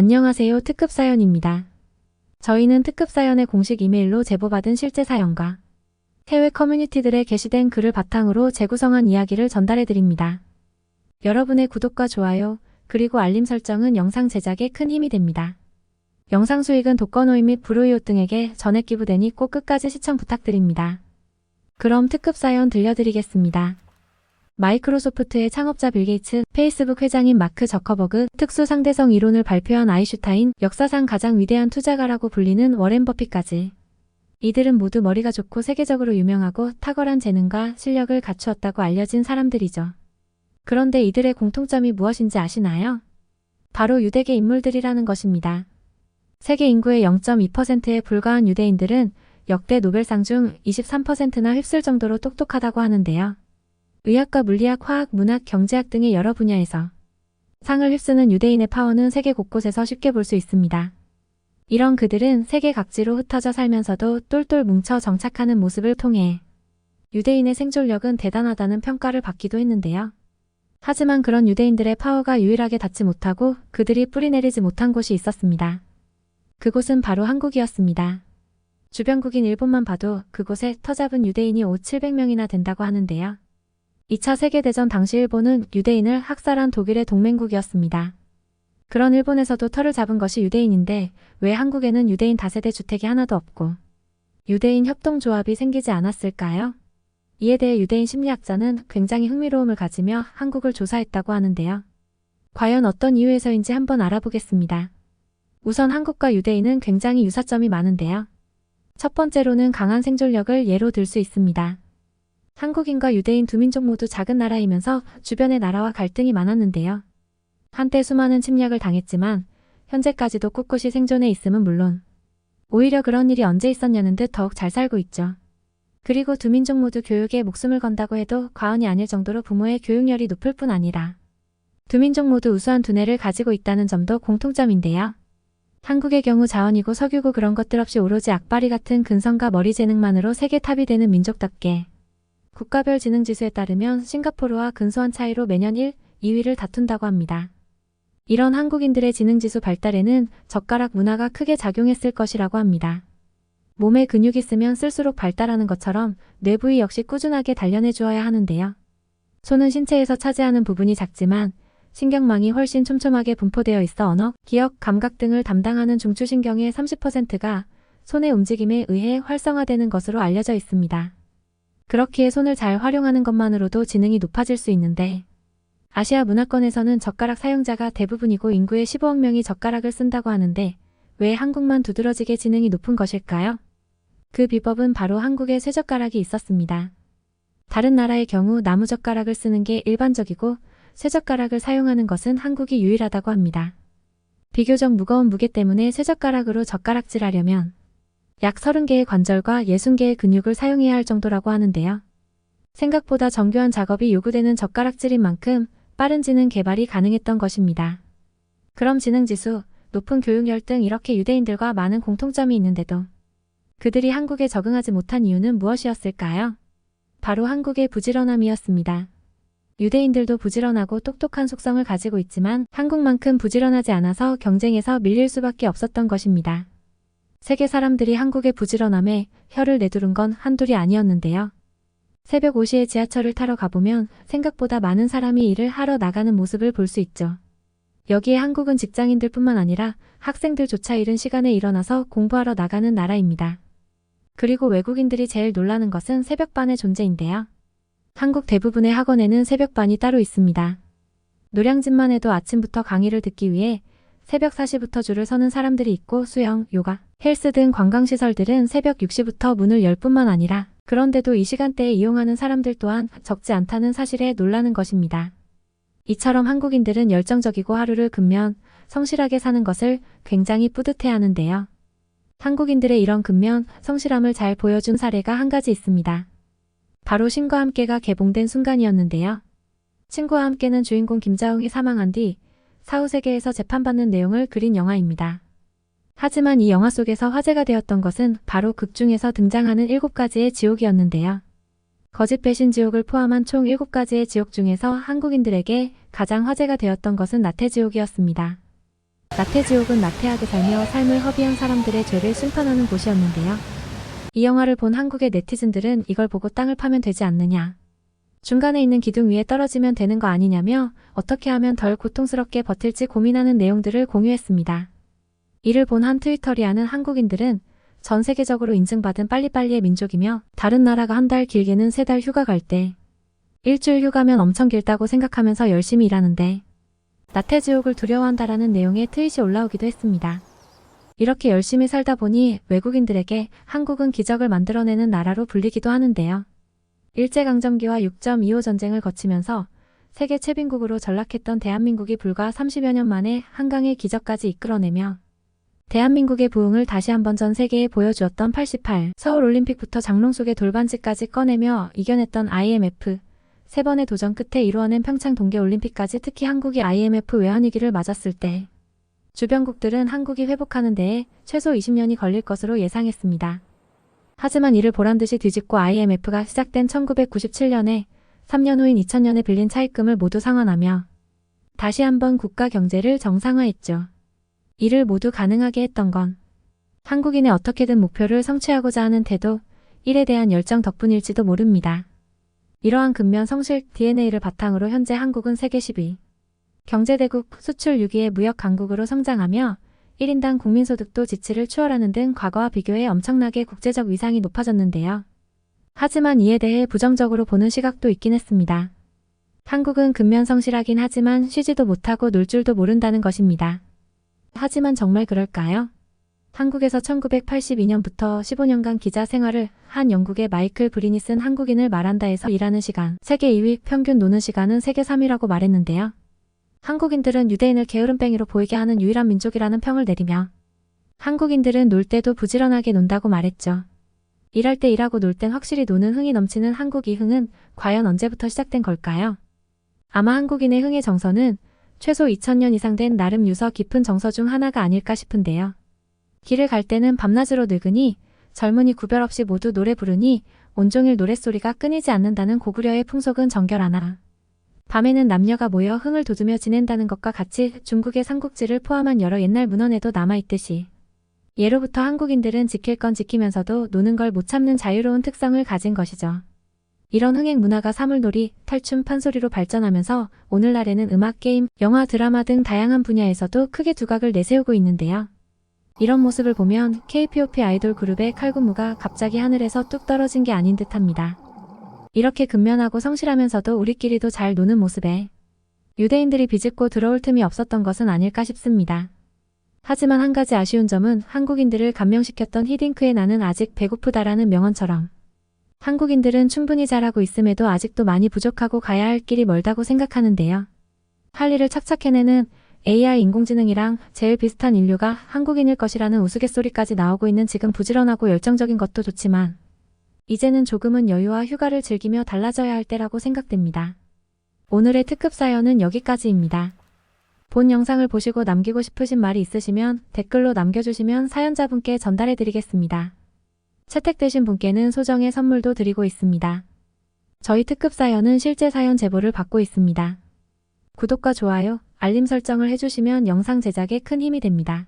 안녕하세요. 특급 사연입니다. 저희는 특급 사연의 공식 이메일로 제보받은 실제 사연과 해외 커뮤니티들에 게시된 글을 바탕으로 재구성한 이야기를 전달해드립니다. 여러분의 구독과 좋아요, 그리고 알림 설정은 영상 제작에 큰 힘이 됩니다. 영상 수익은 독거노인 및 불우이웃 등에게 전액 기부되니 꼭 끝까지 시청 부탁드립니다. 그럼 특급 사연 들려드리겠습니다. 마이크로소프트의 창업자 빌 게이츠, 페이스북 회장인 마크 저커버그, 특수 상대성 이론을 발표한 아인슈타인, 역사상 가장 위대한 투자가라고 불리는 워렌 버핏까지. 이들은 모두 머리가 좋고 세계적으로 유명하고 탁월한 재능과 실력을 갖추었다고 알려진 사람들이죠. 그런데 이들의 공통점이 무엇인지 아시나요? 바로 유대계 인물들이라는 것입니다. 세계 인구의 0.2%에 불과한 유대인들은 역대 노벨상 중 23%나 휩쓸 정도로 똑똑하다고 하는데요. 의학과 물리학, 화학, 문학, 경제학 등의 여러 분야에서 상을 휩쓰는 유대인의 파워는 세계 곳곳에서 쉽게 볼 수 있습니다. 이런 그들은 세계 각지로 흩어져 살면서도 똘똘 뭉쳐 정착하는 모습을 통해 유대인의 생존력은 대단하다는 평가를 받기도 했는데요. 하지만 그런 유대인들의 파워가 유일하게 닿지 못하고 그들이 뿌리내리지 못한 곳이 있었습니다. 그곳은 바로 한국이었습니다. 주변국인 일본만 봐도 그곳에 터잡은 유대인이 700명이나 된다고 하는데요. 2차 세계대전 당시 일본은 유대인을 학살한 독일의 동맹국이었습니다. 그런 일본에서도 터를 잡은 것이 유대인인데 왜 한국에는 유대인 다세대 주택이 하나도 없고 유대인 협동조합이 생기지 않았을까요? 이에 대해 유대인 심리학자는 굉장히 흥미로움을 가지며 한국을 조사했다고 하는데요. 과연 어떤 이유에서인지 한번 알아보겠습니다. 우선 한국과 유대인은 굉장히 유사점이 많은데요. 첫 번째로는 강한 생존력을 예로 들 수 있습니다. 한국인과 유대인 두 민족 모두 작은 나라이면서 주변의 나라와 갈등이 많았는데요. 한때 수많은 침략을 당했지만 현재까지도 꿋꿋이 생존해 있음은 물론 오히려 그런 일이 언제 있었냐는 듯 더욱 잘 살고 있죠. 그리고 두 민족 모두 교육에 목숨을 건다고 해도 과언이 아닐 정도로 부모의 교육열이 높을 뿐 아니라 두 민족 모두 우수한 두뇌를 가지고 있다는 점도 공통점인데요. 한국의 경우 자원이고 석유고 그런 것들 없이 오로지 악바리 같은 근성과 머리 재능만으로 세계 탑이 되는 민족답게 국가별 지능지수에 따르면 싱가포르와 근소한 차이로 매년 1, 2위를 다툰다고 합니다. 이런 한국인들의 지능지수 발달에는 젓가락 문화가 크게 작용했을 것이라고 합니다. 몸에 근육이 쓰면 쓸수록 발달하는 것처럼 뇌 부위 역시 꾸준하게 단련해 주어야 하는데요. 손은 신체에서 차지하는 부분이 작지만 신경망이 훨씬 촘촘하게 분포되어 있어 언어, 기억, 감각 등을 담당하는 중추신경의 30%가 손의 움직임에 의해 활성화되는 것으로 알려져 있습니다. 그렇기에 손을 잘 활용하는 것만으로도 지능이 높아질 수 있는데 아시아 문화권에서는 젓가락 사용자가 대부분이고 인구의 15억 명이 젓가락을 쓴다고 하는데 왜 한국만 두드러지게 지능이 높은 것일까요? 그 비법은 바로 한국에 쇠젓가락이 있었습니다. 다른 나라의 경우 나무젓가락을 쓰는 게 일반적이고 쇠젓가락을 사용하는 것은 한국이 유일하다고 합니다. 비교적 무거운 무게 때문에 쇠젓가락으로 젓가락질하려면 약 30개의 관절과 60개의 근육을 사용해야 할 정도라고 하는데요. 생각보다 정교한 작업이 요구되는 젓가락질인 만큼 빠른 지능 개발이 가능했던 것입니다. 그럼 지능지수, 높은 교육열 등 이렇게 유대인들과 많은 공통점이 있는데도 그들이 한국에 적응하지 못한 이유는 무엇이었을까요? 바로 한국의 부지런함이었습니다. 유대인들도 부지런하고 똑똑한 속성을 가지고 있지만 한국만큼 부지런하지 않아서 경쟁에서 밀릴 수밖에 없었던 것입니다. 세계 사람들이 한국의 부지런함에 혀를 내두른 건 한둘이 아니었는데요. 새벽 5시에 지하철을 타러 가보면 생각보다 많은 사람이 일을 하러 나가는 모습을 볼 수 있죠. 여기에 한국은 직장인들뿐만 아니라 학생들조차 이른 시간에 일어나서 공부하러 나가는 나라입니다. 그리고 외국인들이 제일 놀라는 것은 새벽반의 존재인데요. 한국 대부분의 학원에는 새벽반이 따로 있습니다. 노량진만 해도 아침부터 강의를 듣기 위해 새벽 4시부터 줄을 서는 사람들이 있고 수영, 요가, 헬스 등 관광시설들은 새벽 6시부터 문을 열 뿐만 아니라 그런데도 이 시간대에 이용하는 사람들 또한 적지 않다는 사실에 놀라는 것입니다. 이처럼 한국인들은 열정적이고 하루를 근면 성실하게 사는 것을 굉장히 뿌듯해하는데요. 한국인들의 이런 근면, 성실함을 잘 보여준 사례가 한 가지 있습니다. 바로 신과 함께가 개봉된 순간이었는데요. 친구와 함께는 주인공 김자웅이 사망한 뒤 사후세계에서 재판받는 내용을 그린 영화입니다. 하지만 이 영화 속에서 화제가 되었던 것은 바로 극 중에서 등장하는 7가지의 지옥이었는데요. 거짓 배신 지옥을 포함한 총 7가지의 지옥 중에서 한국인들에게 가장 화제가 되었던 것은 나태지옥이었습니다. 나태지옥은 나태하게 살며 삶을 허비한 사람들의 죄를 심판하는 곳이었는데요. 이 영화를 본 한국의 네티즌들은 이걸 보고 땅을 파면 되지 않느냐, 중간에 있는 기둥 위에 떨어지면 되는 거 아니냐며 어떻게 하면 덜 고통스럽게 버틸지 고민하는 내용들을 공유했습니다. 이를 본 한 트위터리아는 한국인들은 전 세계적으로 인증받은 빨리빨리의 민족이며 다른 나라가 한 달 길게는 3달 휴가 갈 때 일주일 휴가면 엄청 길다고 생각하면서 열심히 일하는데 나태지옥을 두려워한다라는 내용의 트윗이 올라오기도 했습니다. 이렇게 열심히 살다 보니 외국인들에게 한국은 기적을 만들어내는 나라로 불리기도 하는데요. 일제강점기와 6.25 전쟁을 거치면서 세계 최빈국으로 전락했던 대한민국이 불과 30여 년 만에 한강의 기적까지 이끌어내며 대한민국의 부흥을 다시 한번 전 세계에 보여주었던 88 서울올림픽부터 장롱 속의 돌반지까지 꺼내며 이겨냈던 IMF, 3번의 도전 끝에 이루어낸 평창 동계올림픽까지 특히 한국이 IMF 외환위기를 맞았을 때 주변국들은 한국이 회복하는 데에 최소 20년이 걸릴 것으로 예상했습니다. 하지만 이를 보란듯이 뒤집고 IMF가 시작된 1997년에 3년 후인 2000년에 빌린 차입금을 모두 상환하며 다시 한번 국가 경제를 정상화했죠. 이를 모두 가능하게 했던 건 한국인의 어떻게든 목표를 성취하고자 하는 태도, 일에 대한 열정 덕분일지도 모릅니다. 이러한 근면 성실 DNA를 바탕으로 현재 한국은 세계 10위, 경제대국, 수출 6위의 무역 강국으로 성장하며 1인당 국민소득도 지치를 추월하는 등 과거와 비교해 엄청나게 국제적 위상이 높아졌는데요. 하지만 이에 대해 부정적으로 보는 시각도 있긴 했습니다. 한국은 근면 성실하긴 하지만 쉬지도 못하고 놀 줄도 모른다는 것입니다. 하지만 정말 그럴까요? 한국에서 1982년부터 15년간 기자 생활을 한 영국의 마이클 브린이 쓴 한국인을 말한다에서 일하는 시간, 세계 2위, 평균 노는 시간은 세계 3위라고 말했는데요. 한국인들은 유대인을 게으름뱅이로 보이게 하는 유일한 민족이라는 평을 내리며 한국인들은 놀 때도 부지런하게 논다고 말했죠. 일할 때 일하고 놀 땐 확실히 노는 흥이 넘치는 한국 이 흥은 과연 언제부터 시작된 걸까요? 아마 한국인의 흥의 정서는 최소 2000년 이상 된 나름 유서 깊은 정서 중 하나가 아닐까 싶은데요. 길을 갈 때는 밤낮으로 늙으니 젊은이 구별 없이 모두 노래 부르니 온종일 노랫소리가 끊이지 않는다는 고구려의 풍속은 정결하나 밤에는 남녀가 모여 흥을 돋우며 지낸다는 것과 같이 중국의 삼국지를 포함한 여러 옛날 문헌에도 남아있듯이 예로부터 한국인들은 지킬 건 지키면서도 노는 걸 못 참는 자유로운 특성을 가진 것이죠. 이런 흥행 문화가 사물놀이, 탈춤, 판소리로 발전하면서 오늘날에는 음악, 게임, 영화, 드라마 등 다양한 분야에서도 크게 두각을 내세우고 있는데요. 이런 모습을 보면 K-POP 아이돌 그룹의 칼군무가 갑자기 하늘에서 뚝 떨어진 게 아닌 듯합니다. 이렇게 근면하고 성실하면서도 우리끼리도 잘 노는 모습에 유대인들이 비집고 들어올 틈이 없었던 것은 아닐까 싶습니다. 하지만 한 가지 아쉬운 점은 한국인들을 감명시켰던 히딩크의 나는 아직 배고프다라는 명언처럼 한국인들은 충분히 잘하고 있음에도 아직도 많이 부족하고 가야 할 길이 멀다고 생각하는데요. 할 일을 착착 해내는 AI 인공지능이랑 제일 비슷한 인류가 한국인일 것이라는 우스갯소리까지 나오고 있는 지금 부지런하고 열정적인 것도 좋지만 이제는 조금은 여유와 휴가를 즐기며 달라져야 할 때라고 생각됩니다. 오늘의 특급 사연은 여기까지입니다. 본 영상을 보시고 남기고 싶으신 말이 있으시면 댓글로 남겨주시면 사연자분께 전달해드리겠습니다. 채택되신 분께는 소정의 선물도 드리고 있습니다. 저희 특급 사연은 실제 사연 제보를 받고 있습니다. 구독과 좋아요, 알림 설정을 해주시면 영상 제작에 큰 힘이 됩니다.